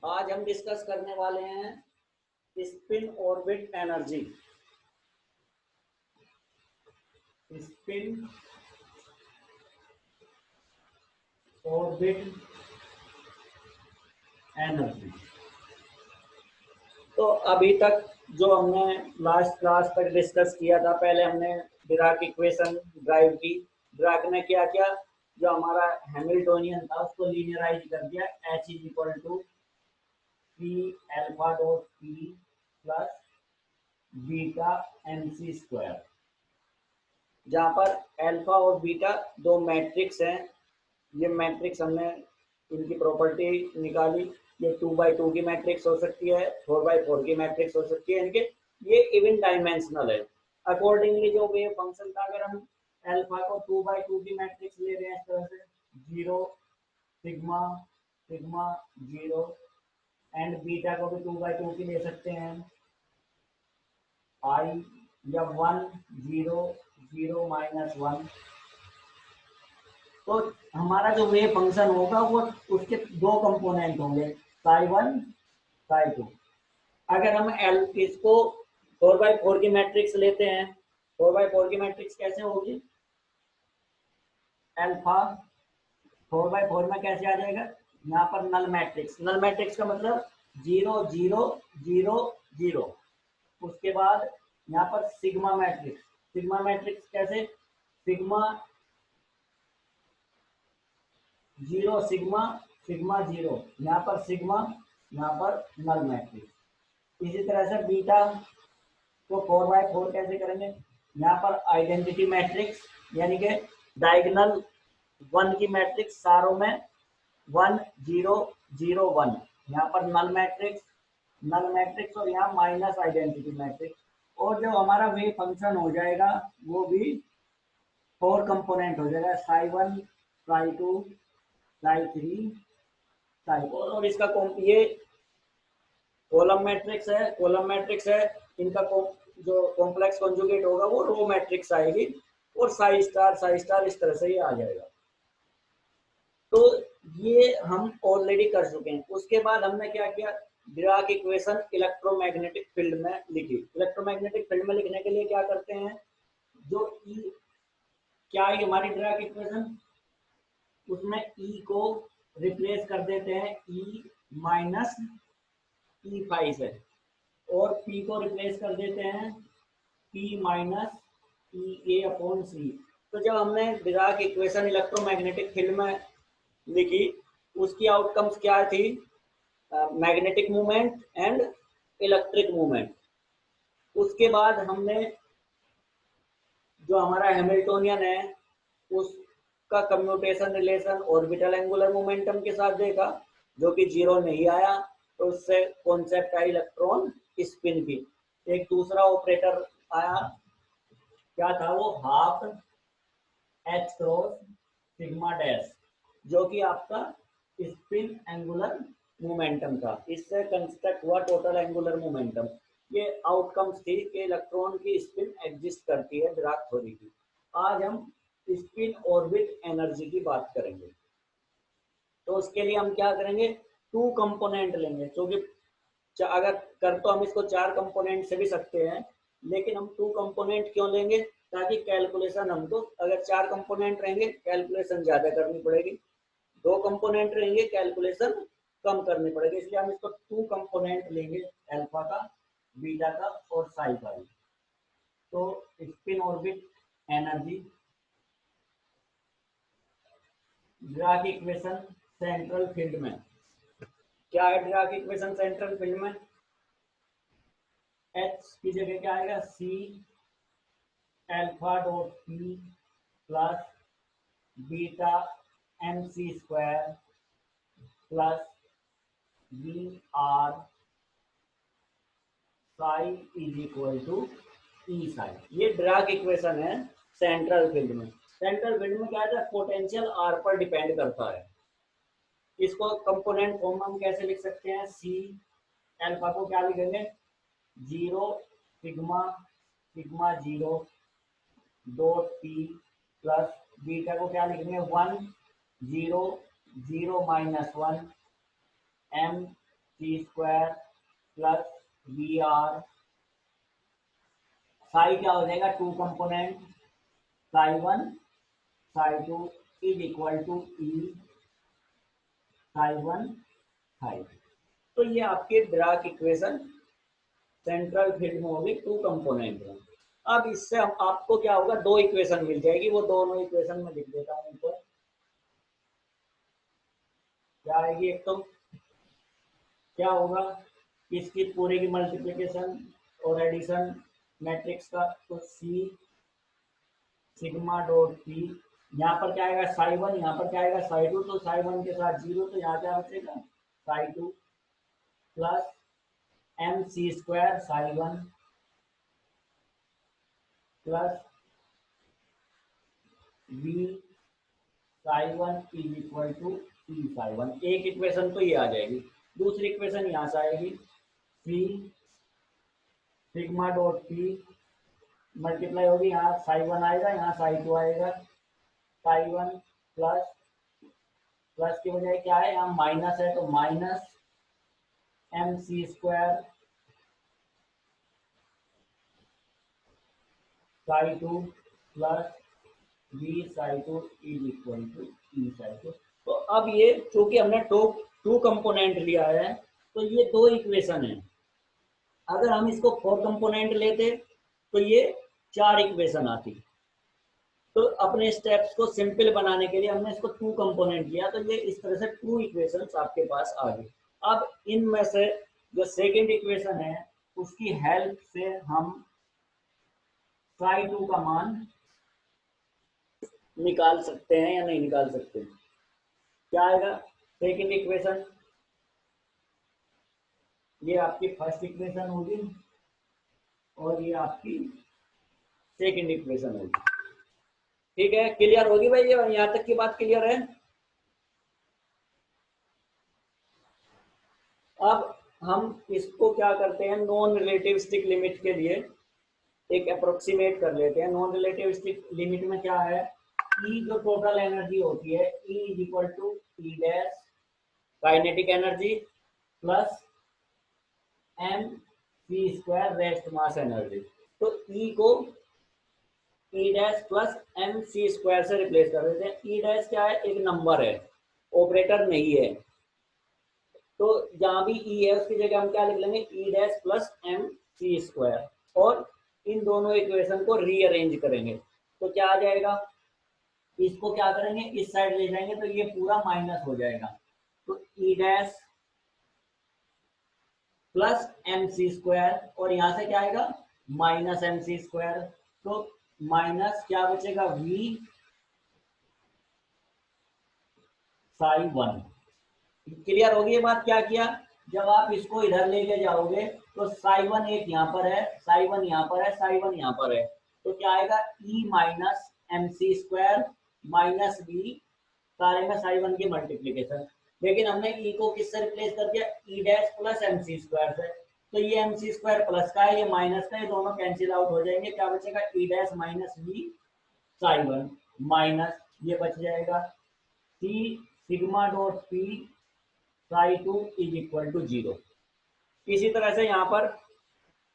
आज हम डिस्कस करने वाले हैं spin orbit energy. Spin orbit energy. तो अभी तक जो हमने लास्ट क्लास तक डिस्कस किया था, पहले हमने डिराक इक्वेशन ड्राइव की। डिराक ने क्या किया, जो हमारा हैमिल्टोनियन था उसको लीनियराइज कर दिया। H is equal to p alpha dot p plus beta m c square, जहाँ पर अल्फा और बीटा दो मैट्रिक्स हैं। ये मैट्रिक्स हमने इनकी प्रॉपर्टी निकाली। ये 2x2 की मैट्रिक्स हो सकती है, 4x4 की मैट्रिक्स हो सकती है। इनके ये इवन डायमेंशनल है। अकॉर्डिंगली जो वेव फंक्शन था, अगर हम अल्फा को 2x2 की मैट्रिक्स ले रहे हैं इस तरह से, 0 सिग्मा सिग्मा 0, एंड बीटा को भी 2x2 की ले सकते हैं, आई या 1 0 0 -1। तो हमारा जो वेव फंक्शन होगा वो उसके दो कंपोनेंट होंगे, साई 1 साई 2। अगर हम एल इसको 4x4 की मैट्रिक्स लेते हैं, 4x4 की मैट्रिक्स कैसे होगी, अल्फा 4x4 में कैसे आ जाएगा, यहाँ पर नल मैट्रिक्स। नल मैट्रिक्स का मतलब 0 0 0 0। उसके बाद यहाँ पर सिग्मा मैट्रिक्स। सिग्मा मैट्रिक्स कैसे, सिग्मा 0 सिग्मा सिग्मा 0, यहाँ पर सिग्मा, यहाँ पर नल मैट्रिक्स। इसी तरह से बीटा को 4x4 कैसे करेंगे, यहाँ पर आइडेंटिटी मैट्रिक्स, यानी कि डायगोनल 1 की मैट्रिक्स सारों में 1 0 0 1, यहाँ पर नल मैट्रिक्स और यहाँ माइनस आइडेंटिटी मैट्रिक्स। और जो हमारा वेव फंक्शन हो जाएगा वो भी 4 कंपोनेंट हो जाएगा, साई 1 साई 2 साई 3 साई 4। और इसका ये कॉलम मैट्रिक्स है। इनका जो कॉम्प्लेक्स कॉन्जुगेट होगा वो रो मैट्रिक्स आएगी, और साई स्टार इस तरह से ये आ जाएगा। तो ये हम ऑलरेडी कर चुके हैं। उसके बाद हमने क्या किया, डिराक इक्वेशन इलेक्ट्रोमैग्नेटिक फील्ड में लिखी। इलेक्ट्रोमैग्नेटिक फील्ड में लिखने के लिए क्या करते हैं, जो ई क्या है हमारी डिराक इक्वेशन, उसमें ई को रिप्लेस कर देते हैं ई माइनस ई फाई से, और पी को रिप्लेस कर देते हैं पी माइनस ई ए अपॉन सी। तो जब हमने डिराक इक्वेशन इलेक्ट्रोमैग्नेटिक फील्ड में लिखी, उसकी आउटकम्स क्या थी, magnetic movement and electric movement. उसके बाद हमने जो हमारा हैमिल्टोनियन है उसका commutation relation orbital angular momentum के साथ देखा, जो कि 0 नहीं आया। तो उससे कॉन्सेप्ट आई इलेक्ट्रॉन स्पिन की। एक दूसरा ऑपरेटर आया, क्या था वो, half H cross sigma dash, जो कि आपका स्पिन एंगुलर मोमेंटम था। इससे कंस्ट्रक्ट हुआ टोटल एंगुलर मोमेंटम। ये आउटकम्स थी कि इलेक्ट्रॉन की स्पिन एग्जिस्ट करती है डिराक थ्योरी की। आज हम स्पिन ऑर्बिट एनर्जी की बात करेंगे। तो उसके लिए हम क्या करेंगे, 2 कंपोनेंट लेंगे, क्योंकि अगर कर तो हम इसको 4 कंपोनेंट से भी सकते हैं, लेकिन हम 2 कंपोनेंट क्यों लेंगे, ताकि कैलकुलेशन हमको, अगर 4 कंपोनेंट रहेंगे कैलकुलेशन ज्यादा करनी पड़ेगी, 2 कंपोनेंट रहेंगे कैलकुलेशन कम करनी पड़ेगी। इसलिए हम इसको 2 कंपोनेंट लेंगे, अल्फा का, बीटा का और साई का। तो spin orbit energy, Dirac equation central field में। क्या है डिराक इक्वेशन सेंट्रल फील्ड में, एच की जगह क्या आएगा, c alpha dot p plus beta m c square plus b r psi is equal to e psi. ये डिराक इक्वेशन है सेंट्रल फील्ड में। सेंट्रल फील्ड में क्या है, पोटेंशियल आर पर डिपेंड करता है। इसको कंपोनेंट फॉर्म में हम कैसे लिख सकते हैं, सी अल्फा को क्या लिखेंगे, 0 sigma sigma 0 dot p plus beta को क्या लिखेंगे, 1 0 0 -1 m c square plus v r, psi क्या हो जाएगा, two component, psi one psi two is equal to e psi one psi. तो ये आपके डिराक इक्वेशन सेंट्रल फील्ड में होगी, टू कंपोनेंट में। अब इससे हम आपको क्या होगा, दो इक्वेशन मिल जाएगी, वो दोनों इक्वेशन में लिख देता हूँ ऊपर। क्या आएगी, एक तो क्या होगा, इसकी पूरे की मल्टीप्लिकेशन और एडिशन मैट्रिक्स का, तो सी सिग्मा डॉट पी, यहाँ पर क्या आएगा साई वन, यहाँ पर क्या आएगा साई टू, तो साई वन के साथ जीरो, तो यहाँ क्या बचेगा psi two plus m c square psi one plus v psi one is equal to e psi one. एक इक्वेशन तो ये आ जाएगी, दूसरी इक्वेशन यहाँ से आएगी, c sigma dot p multiply होगी, यहाँ साई वन आएगा, यहाँ साई टू आएगा, साई वन प्लस प्लस की बजाय क्या है, यहाँ माइनस है, तो minus m c square psi two plus v psi two is equal to e psi two. तो अब ये चूंकि हमने टू कंपोनेंट लिया है, तो ये दो इक्वेशन है। अगर हम इसको फोर कंपोनेंट लेते तो ये चार इक्वेशन आती। तो अपने स्टेप्स को सिंपल बनाने के लिए हमने इसको टू कंपोनेंट लिया, तो ये इस तरह से टू इक्वेशंस आपके पास आ गई। अब इनमें से जो सेकंड इक्वेशन है उसकी हेल्प से हम साई टू का मान निकाल सकते हैं या नहीं निकाल सकते। क्या आएगा सेकंड इक्वेशन, ये आपकी फर्स्ट इक्वेशन होगी और ये आपकी सेकंड इक्वेशन होगी। ठीक है, क्लियर होगी भाई, ये यहाँ तक की बात क्लियर है। अब हम इसको क्या करते हैं, नॉन रिलेटिविस्टिक लिमिट के लिए एक अप्रोक्सीमेट कर लेते हैं। नॉन रिलेटिविस्टिक लिमिट में क्या है, ई जो टोटल एनर्जी होती है, e is equal to e dash kinetic energy plus m c square rest mass energy. तो ई को e dash plus m c square से रिप्लेस कर देते हैं। ई डैश क्या है, एक नंबर है, ऑपरेटर नहीं है, तो जहां भी ई है उसकी जगह हम क्या लिख लेंगे, e dash plus m c square, और इन दोनों इक्वेशन को रीअरेंज करेंगे तो क्या आ जाएगा, इसको क्या करेंगे इस साइड ले जाएंगे तो ये पूरा माइनस हो जाएगा, तो e dash plus m c square, और यहां से क्या आएगा माइनस एम सी स्क्वायर, तो माइनस क्या बचेगा वी साई वन। क्लियर होगी ये बात, क्या किया, जब आप इसको इधर लेके जाओगे तो साई वन एक यहाँ पर है, साई वन यहाँ पर है, साई वन यहाँ पर है, तो क्या आएगा e minus m c square minus b, सारे में साई वन की मल्टीप्लीकेशन। लेकिन हमने ई को किससे रिप्लेस कर दिया, e dash plus m c square से, तो ये एम सी स्क्वायर प्लस का है, ये माइनस का है, ये दोनों कैंसिल आउट हो जाएंगे, क्या बचेगा e dash minus b psi one minus ये बच जाएगा c sigma dot p psi two is equal to zero. इसी तरह से यहाँ पर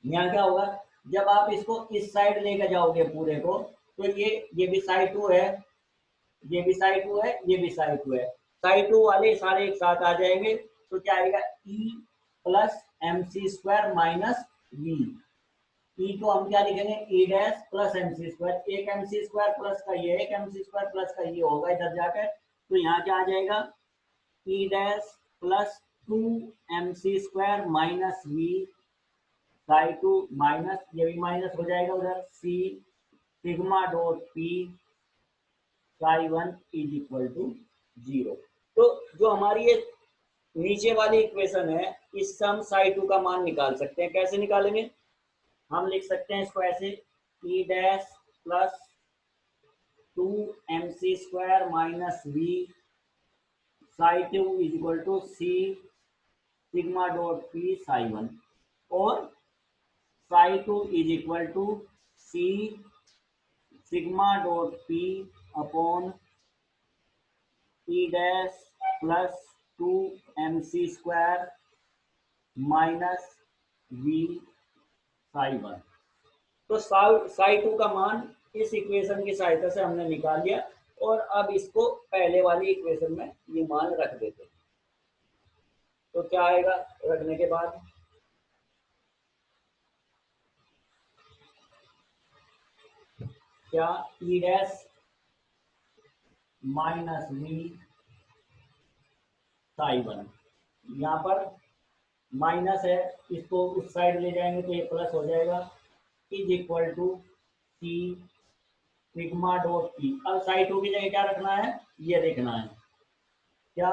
यहाँ क्या होगा, जब आप इसको इस साइड लेकर जाओगे पूरे को, तो ये भी साई टू है, ये भी साई टू है, ये भी साई टू है, साई टू वाले सारे एक साथ आ जाएंगे, तो क्या आएगा e plus m c square minus v. E को हम क्या लिखेंगे, e dash plus m c square, एक एम सी स्क्वायर प्लस का ये, एक एम सी स्क्वायर प्लस का ये होगा इधर जाकर, तो यहाँ क्या आ जाएगा e dash plus two m c square minus v psi two minus ये भी माइनस हो जाएगा उधर, c sigma dot p psi one is equal to zero. तो जो हमारी ये नीचे वाली इक्वेशन है, इससे हम साई टू का मान निकाल सकते हैं। कैसे निकालेंगे, हम लिख सकते हैं इसको ऐसे, e dash plus two m c square minus v psi two is equal to c sigma dot p psi one, और psi two is equal to c sigma dot p upon e dash plus two m c square minus v psi 1। तो साई 2 का मान इस equation की सहायता से हमने निकाल लिया और अब इसको पहले वाली इक्वेशन में ये मान रख देते हैं। तो क्या आएगा रखने के बाद, क्या e dash minus v psi 1, यहाँ पर माइनस है, इसको उस साइड ले जाएंगे तो ये प्लस हो जाएगा, is equal to c sigma dot p. अब साई 2 की जगह क्या रखना है, ये देखना है, क्या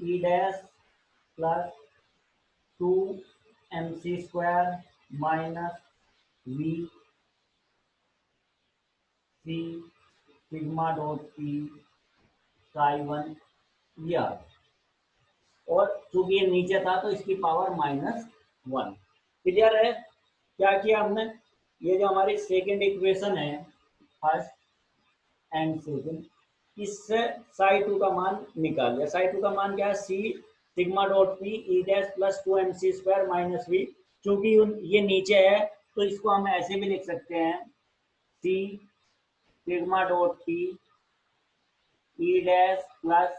e dash plus 2mc² minus v c sigma dot p psi 1 ये, और चूंकि ये नीचे था तो इसकी पावर -1। क्लियर है? क्या किया हमने, ये जो हमारी सेकंड इक्वेशन है, फर्स्ट एंड सेकंड, इससे साई 2 का मान निकाल लिया। साई 2 का मान क्या है, C sigma dot P E dash plus 2mc² minus V. चूंकि ये नीचे है तो इसको हम ऐसे भी लिख सकते हैं, C sigma dot P E dash plus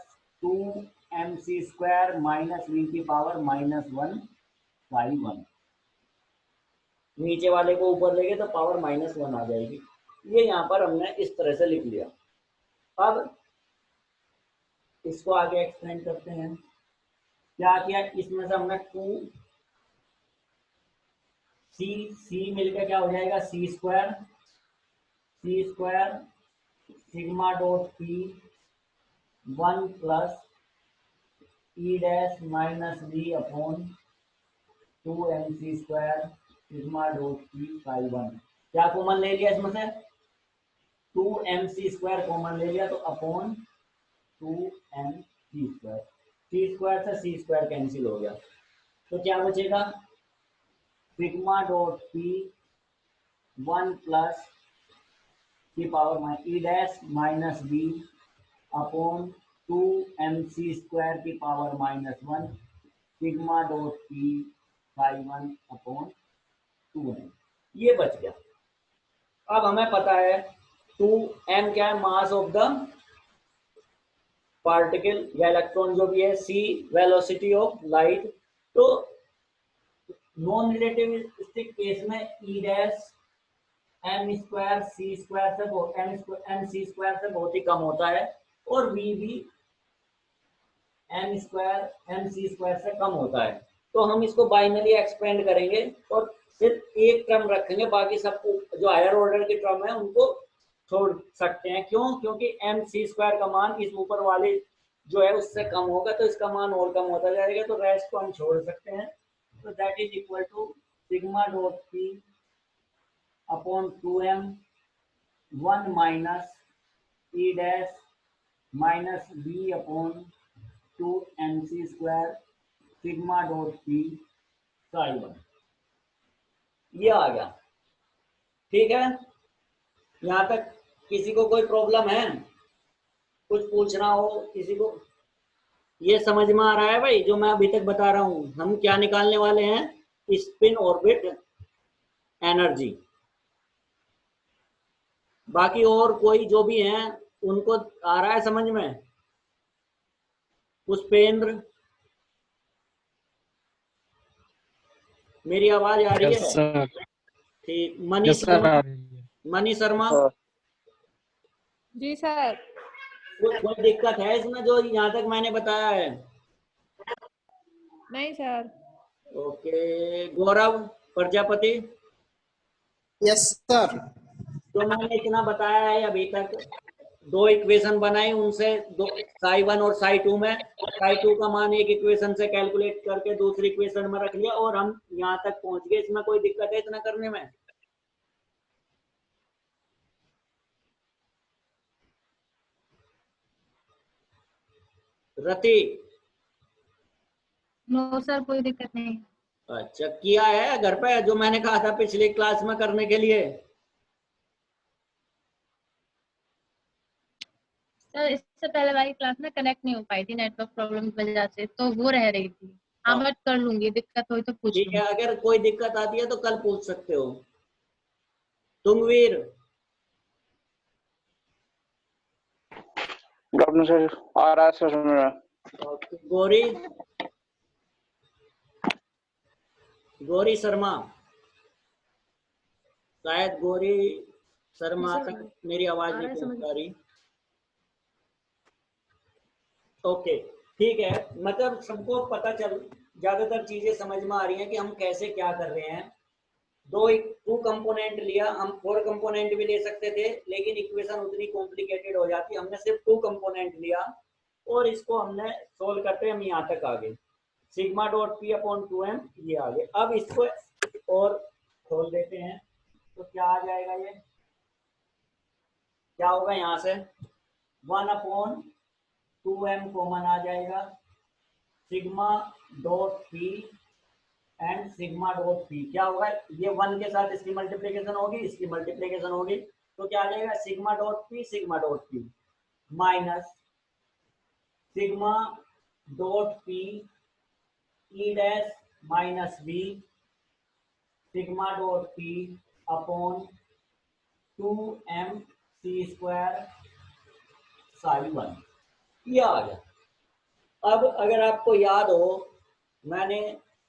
2mc² minus V की पावर -1 साई 1। नीचे वाले को ऊपर लेंगे तो पावर -1 आ जाएगी। ये यहाँ पर हमने इस तरह से लिख लिया। अब इसको आगे एक्सप्लेन करते हैं। क्या किया, इसमें से हमने 2 सी मिलकर क्या हो जाएगा, c² sigma dot p 1 plus e dash minus v upon 2mc² sigma dot p psi 1। क्या कॉमन ले लिया इसमें से, 2mc² कॉमन ले लिया तो अपॉन 2mc², c² से c² कैंसिल हो गया, तो क्या बचेगा, सिग्मा डॉट पी 1 प्लस की power e dash minus b upon 2mc² की power -1 sigma dot p psi 1 upon 2m। ये बच गया। अब हमें पता है 2m क्या है, मास ऑफ द पार्टिकल या इलेक्ट्रॉन जो भी है, c वेलोसिटी ऑफ लाइट। तो नॉन रिलेटिविस्टिक केस में ई डैश m² c² से mc² से बहुत ही कम होता है और v भी mc² से कम होता है। तो हम इसको बाइनरी एक्सपेंड करेंगे और सिर्फ एक टर्म रखेंगे, बाकी सबको जो हायर ऑर्डर की टर्म है उनको छोड़ सकते हैं। क्यों, क्योंकि mc² का मान इस ऊपर वाले जो है उससे कम होगा तो इसका मान और कम होता जाएगा, तो रेस्ट को हम छोड़ सकते हैं। तो that is equal to sigma dot p upon 2m 1 minus e dash minus b upon 2mc² sigma dot p psi 1। ये आ गया। ठीक है, यहाँ तक किसी को कोई प्रॉब्लम है, कुछ पूछना हो किसी को? ये समझ में आ रहा है भाई जो मैं अभी तक बता रहा हूँ, हम क्या निकालने वाले हैं, स्पिन ऑर्बिट एनर्जी। बाकी और कोई जो भी हैं उनको आ रहा है समझ में? पुष्पेंद्र, मेरी आवाज आ रही है? ठीक। मनीष शर्मा, मनीष शर्मा जी सर। कोई दिक्कत है इसमें जो यहाँ तक मैंने बताया है? नहीं सर। ओके। गौरव प्रजापति, यस सर। तो मैंने इतना बताया है अभी तक, 2 इक्वेशन बनाई, उनसे साई 1 और साई 2 में साई 2 का मान एक इक्वेशन से कैलकुलेट करके दूसरी इक्वेशन में रख लिया और हम यहाँ तक पहुंच गए। इसमें कोई दिक्कत है इतना करने में? रति? नो सर, कोई दिक्कत नहीं। अच्छा, किया है घर पे जो मैंने कहा था पिछली क्लास में करने के लिए? सर इससे पहले वाली क्लास में कनेक्ट नहीं हो पाई थी नेटवर्क प्रॉब्लम की वजह से, तो वो रह रही थी। हाँ बट कर लूंगी, दिक्कत हुई तो पूछ ठीक है, लूंगी। अगर कोई दिक्कत आती है तो कल पूछ सकते हो। तुंगवीर, डॉक्टर सर आ रहा है सर मेरा। गौरी, गौरी शर्मा, शायद गौरी शर्मा तक मेरी आवाज नहीं पहुंच पा रही। ओके, ठीक है, मतलब सबको पता चल, ज्यादातर चीजें समझ में आ रही हैं कि हम कैसे क्या कर रहे हैं। टू कंपोनेंट लिया, हम 4 कंपोनेंट भी ले सकते थे, लेकिन इक्वेशन उतनी कॉम्प्लिकेटेड हो जाती, हमने सिर्फ 2 कंपोनेंट लिया और इसको हमने सोल्व करते हम यहाँ तक आ गए। Sigma dot p upon 2m ये आ गए। अब इसको और खोल देते हैं तो क्या आ जाएगा, ये क्या होगा, यहाँ से 1 अपॉन 2m कॉमन आ जाएगा, sigma dot p and sigma dot P क्या होगा, ये 1 के साथ इसकी मल्टीप्लीकेशन होगी, इसकी मल्टीप्लीकेशन होगी, तो क्या आ जाएगा, sigma dot p minus sigma dot P E dash minus b sigma dot p upon 2m c square psi 1, ये आ गया। अब अगर आपको याद हो, मैंने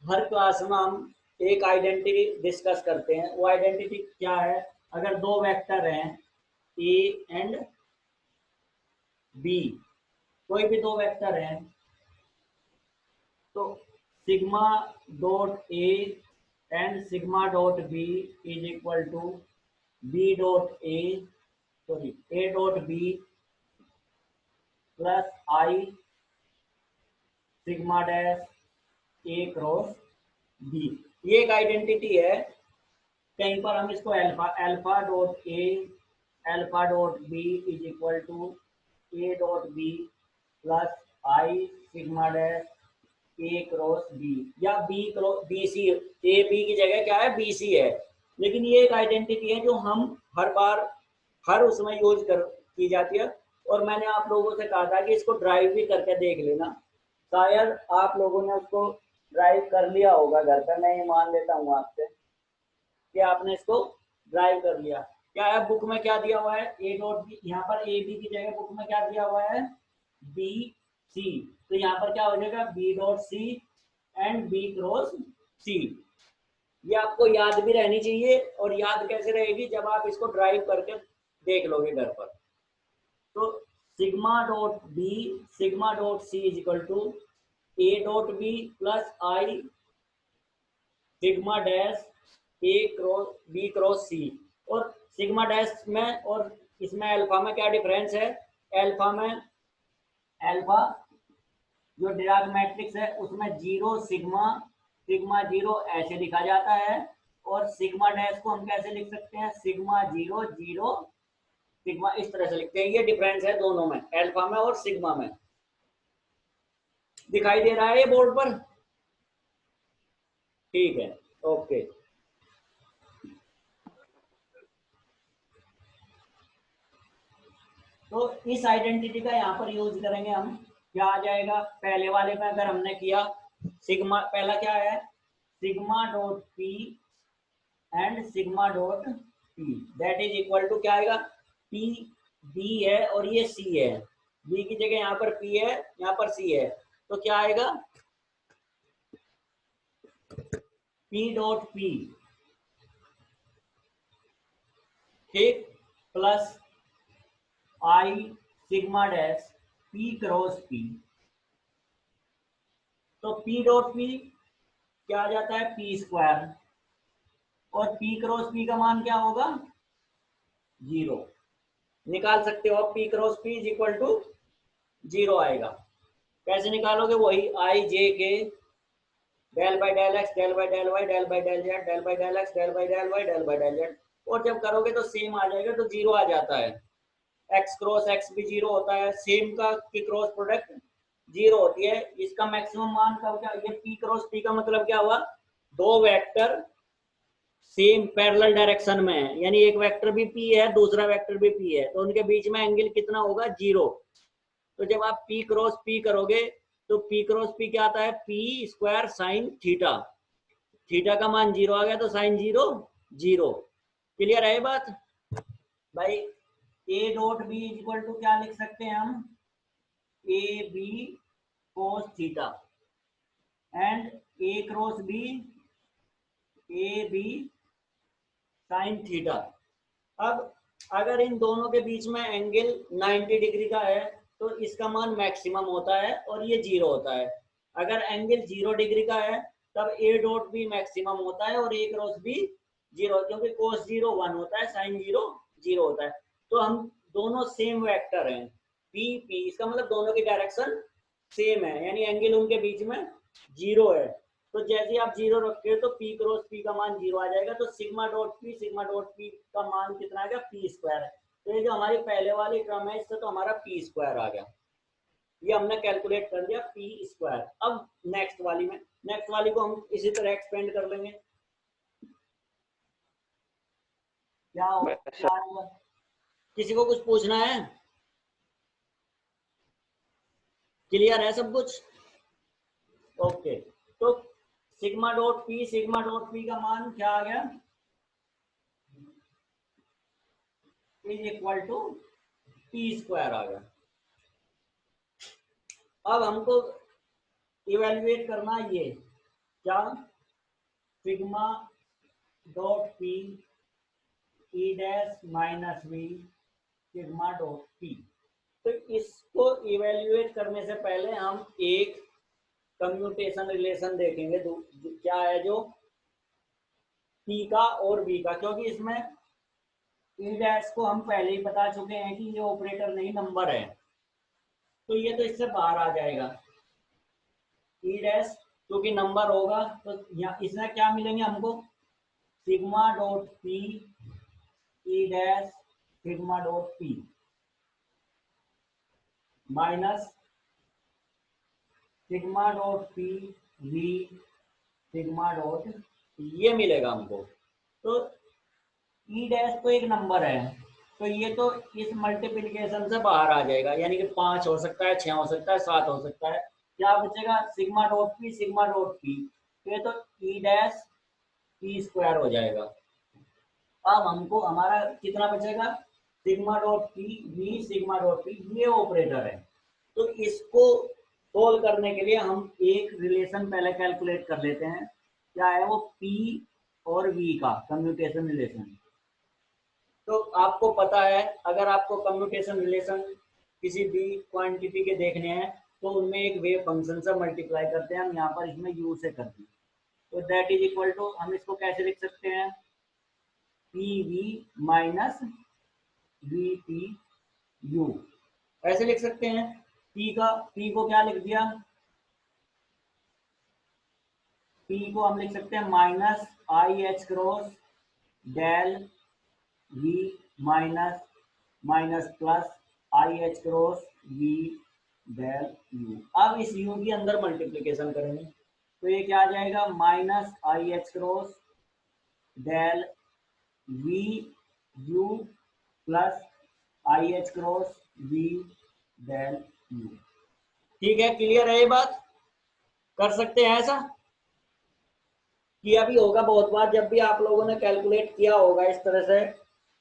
हर क्लास में हम एक आइडेंटिटी डिस्कस करते हैं, वो आइडेंटिटी क्या है, अगर 2 वेक्टर हैं ए एंड बी, कोई भी 2 वेक्टर हैं, तो sigma dot A and sigma dot B is equal to B dot A dot B plus I sigma dash A cross B, ये एक आइडेंटिटी है। कहीं पर हम इसको alpha dot A alpha dot B is equal to A dot B plus I sigma dash A cross B, या B cross B C, A B की जगह क्या है, बी सी है, लेकिन ये एक आइडेंटिटी है जो हम हर बार हर उसमें यूज की जाती है। और मैंने आप लोगों से कहा था कि इसको ड्राइव भी करके देख लेना, शायद आप लोगों ने उसको ड्राइव कर लिया होगा घर पर, मैं ये मान लेता हूँ आपसे कि आपने इसको ड्राइव कर लिया। क्या है बुक में, क्या दिया हुआ है, ए डॉट बी, यहाँ पर ए बी की जगह बुक में क्या दिया हुआ है, बी सी, तो यहाँ पर क्या हो जाएगा, B dot C and B cross C. ये आपको याद भी रहनी चाहिए, और याद कैसे रहेगी, जब आप इसको ड्राइव करके देख लोगे घर पर। तो sigma dot B sigma dot C is equal to A dot B plus I sigma dash A cross B cross C. और सिग्मा डैश में और इसमें अल्फा में क्या डिफरेंस है, अल्फा में अल्फा जो डिराक मैट्रिक्स है उसमें 0 सिग्मा 0 ऐसे लिखा जाता है, और सिग्मा डैश को हम कैसे लिख सकते हैं, सिग्मा 0 0 सिग्मा, इस तरह से लिखते हैं। ये डिफरेंस है दोनों में, अल्फा में और सिग्मा में। दिखाई दे रहा है ये बोर्ड पर, ठीक है, ओके। तो इस आइडेंटिटी का यहाँ पर यूज करेंगे हम, क्या आ जाएगा, पहले वाले में अगर हमने किया सिग्मा, पहला क्या है, sigma dot p and sigma dot p that is equal to क्या आएगा, पी बी है और ये सी है, बी की जगह यहाँ पर पी है, यहाँ पर सी है, तो क्या आएगा, पी डॉट पी, ठीक, plus I sigma dash P cross P. तो पी डॉट पी क्या आ जाता है, पी स्क्वायर, और पी क्रॉस पी का मान क्या होगा, 0, निकाल सकते हो आप, P cross P is equal to 0 आएगा। कैसे निकालोगे, वही I J K del by del X del by del Y del by del Z del by del X del by del Y del by del Z, और जब करोगे तो same आ जाएगा, तो 0 आ जाता है। एक्स क्रॉस एक्स भी 0 होता है, सेम का की क्रॉस प्रोडक्ट 0 होती है। इसका मैक्सिमम मान का क्या, ये पी क्रॉस पी का मतलब क्या हुआ, 2 वेक्टर सेम पैरेलल डायरेक्शन में है, यानी एक वेक्टर भी पी है दूसरा वेक्टर भी पी है, तो उनके बीच में एंगल कितना होगा, 0। तो जब आप P क्रॉस P करोगे तो P क्रॉस P क्या आता है, P square sine theta, theta का मान 0 आ गया तो साइन 0 0। क्लियर है ये बात भाई? A dot B equal to क्या लिख सकते हैं हम, A B cos theta and A cross B A B sine theta. अब अगर इन दोनों के बीच में एंगल 90 डिग्री का है तो इसका मान मैक्सिमम होता है और ये 0 होता है। अगर एंगल 0 डिग्री का है तब ए डॉट बी मैक्सिमम होता है और ए क्रॉस बी 0, क्योंकि कोस 0 1 होता है, साइन 0 0 होता है। तो हम दोनों सेम वेक्टर हैं, पी पी, इसका मतलब दोनों की डायरेक्शन सेम है, यानी एंगल उनके बीच में 0 है। तो जैसे आप 0 रखते हो तो P क्रॉस P का मान 0 आ जाएगा, तो सिग्मा डॉट P का मान कितना आएगा, P स्क्वायर। तो ये जो हमारी पहले वाली क्रम है इससे तो हमारा P स्क्वायर आ गया, ये हमने कैलकुलेट कर दिया P स्क्वायर। अब नेक्स्ट वाली को हम इसी तरह एक्सपेंड कर लेंगे। क्या होगा, किसी को कुछ पूछना है? क्लियर है सब कुछ? ओके, तो सिग्मा डॉट पी का मान क्या आ गया, is equal to P square आ गया। अब हमको इवेल्युएट करना ये क्या, sigma dot P E dash minus V sigma dot P. तो इसको इवेल्युएट करने से पहले हम एक कम्यूटेशन रिलेशन देखेंगे, क्या है जो P का और V का, क्योंकि इसमें ई डैश को हम पहले ही बता चुके हैं कि ये ऑपरेटर नहीं नंबर है, तो ये तो इससे बाहर आ जाएगा। ई डैश क्योंकि नंबर होगा तो यहाँ इसमें क्या मिलेंगे हमको, sigma dot P E dash sigma dot p minus sigma dot P V sigma dot, ये मिलेगा हमको। तो ई डैश तो एक नंबर है, तो ये तो इस मल्टीप्लिकेशन से बाहर आ जाएगा, यानी कि 5 हो सकता है, 6 हो सकता है, 7 हो सकता है। क्या बचेगा, सिग्मा डॉट पी तो ये तो ई डैश पी स्क्वायर हो जाएगा। अब हमको हमारा कितना बचेगा, sigma dot P V sigma dot P, ये ऑपरेटर है। तो इसको सोल्व करने के लिए हम एक रिलेशन पहले कैलकुलेट कर लेते हैं, क्या है वो, P और V का कम्यूटेशन रिलेशन। तो आपको पता है अगर आपको कम्यूटेशन रिलेशन किसी भी क्वांटिटी के देखने हैं तो उनमें एक वेव फंक्शन से मल्टीप्लाई करते हैं हम, यहाँ पर इसमें u से करते हैं। तो दैट इज इक्वल टू, हम इसको कैसे लिख सकते हैं, PV माइनस VPU, ऐसे लिख सकते हैं। P को क्या लिख दिया, P को हम लिख सकते हैं minus IH cross del V minus minus plus IH cross V del U। अब इस U की अंदर मल्टीप्लिकेशन करेंगे तो ये क्या आ जाएगा, minus IH cross del V U plus IH cross V del U। ठीक है, क्लियर है ये बात? कर सकते हैं ऐसा? किया भी होगा बहुत बार, जब भी आप लोगों ने कैलकुलेट किया होगा इस तरह से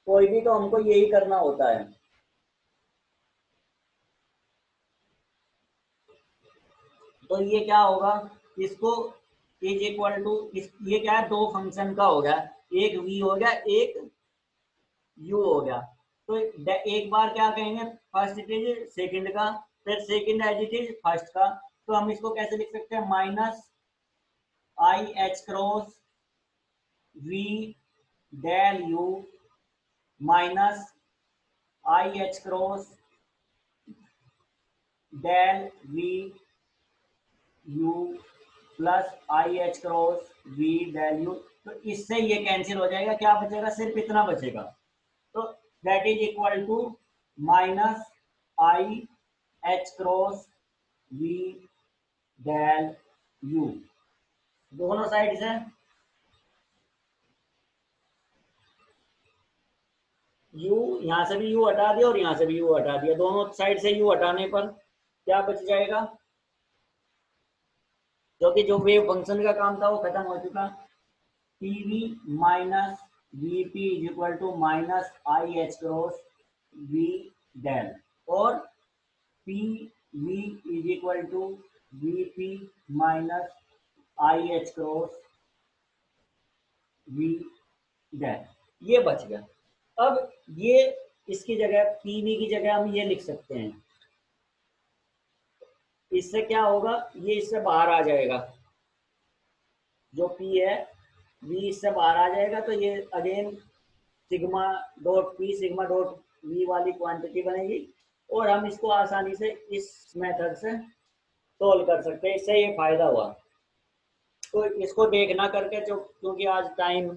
कोई भी, तो हमको यही करना होता है। तो ये क्या होगा, इसको इज इक्वल टू, ये क्या है, दो फंक्शन का हो गया, एक v हो गया एक u हो गया। तो एक बार क्या कहेंगे, फर्स्ट इट इज सेकंड का, फिर second as it is first का। तो हम इसको कैसे लिख सकते हैं, minus IH cross v del u minus IH cross del v u plus IH cross v del u। तो इससे ये कैंसिल हो जाएगा, क्या बचेगा, सिर्फ इतना बचेगा। तो that is equal to minus IH cross v del u, दोनों साइड से u, यहां से भी u हटा दिया और यहां से भी u हटा दिया, दोनों साइड से u हटाने पर क्या बच जाएगा, क्योंकि जो वेव फंक्शन का काम था वो खत्म हो चुका। PV minus VP is equal to minus I H cross V del, और P V is equal to VP minus I H cross V del, ये बच गया। अब ये इसकी जगह पीवी की जगह हम ये लिख सकते हैं, इससे क्या होगा, ये इससे बाहर आ जाएगा, जो पी है वी इससे बाहर आ जाएगा, तो ये again sigma dot P sigma dot V वाली क्वांटिटी बनेगी, और हम इसको आसानी से इस मेथड से सोल्व कर सकते हैं। इससे ये फायदा हुआ। तो इसको देखना करके, जो क्योंकि आज टाइम